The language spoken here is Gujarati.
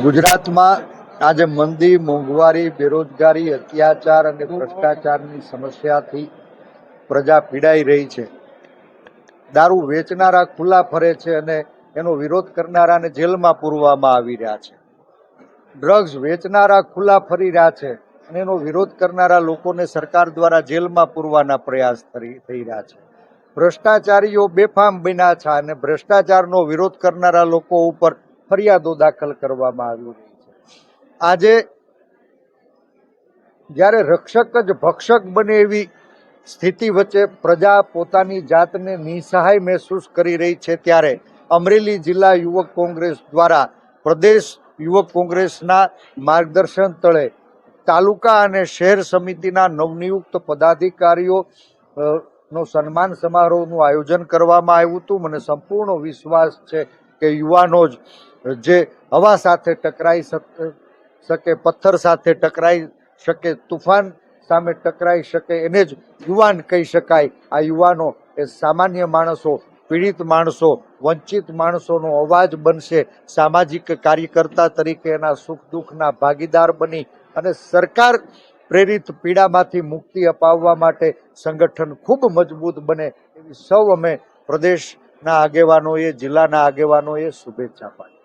ગુજરાતમાં આજે મંદી, મોંઘવારી, બેરોજગારી, અત્યાચાર અને ભ્રષ્ટાચારની સમસ્યાથી પ્રજા પીડાઈ રહી છે. દારૂ વેચનારા ખુલ્લા ફરે છે અને એનો વિરોધ કરનારાને જેલમાં પૂરવામાં આવી રહ્યા છે. ડ્રગ્સ વેચનારા ખુલ્લા ફરી રહ્યા છે અને એનો વિરોધ કરનારા લોકોને સરકાર દ્વારા જેલમાં પૂરવાના પ્રયાસ થઈ રહ્યા છે. ભ્રષ્ટાચારીઓ બેફામ બન્યા છે અને ભ્રષ્ટાચારનો વિરોધ કરનારા લોકો ઉપર ફરિયાદો દાખલ કરવામાં આવી રહી છે. આજે જ્યારે રક્ષક જ ભક્ષક બને એવી સ્થિતિ વચ્ચે પ્રજા પોતાની જાતને નિસહાય મહેસૂસ કરી રહી છે, ત્યારે અમરેલી જિલ્લા યુવક કોંગ્રેસ દ્વારા પ્રદેશ યુવક કોંગ્રેસના માર્ગદર્શન તળે તાલુકા અને શહેર સમિતિના નવનિયુક્ત પદાધિકારીઓ નો સન્માન સમારોહનું આયોજન કરવામાં આવ્યું હતું. મને સંપૂર્ણ વિશ્વાસ છે કે યુવાનો જ જે હવા સાથે ટકરાઈ શકે, પથ્થર સાથે ટકરાઈ શકે, તુફાન સામે ટકરાઈ શકે, એને જ યુવાન કહી શકાય. આ યુવાનો એ સામાન્ય માણસો, પીડિત માણસો, વંચિત માણસોનો અવાજ બનશે. સામાજિક કાર્યકર્તા તરીકે એના સુખ દુઃખના ભાગીદાર બની અને સરકાર પ્રેરિત પીડામાંથી મુક્તિ અપાવવા માટે સંગઠન ખૂબ મજબૂત બને એવી સૌ અમે પ્રદેશના આગેવાનોએ, જિલ્લાના આગેવાનોએ શુભેચ્છા પાઠવી.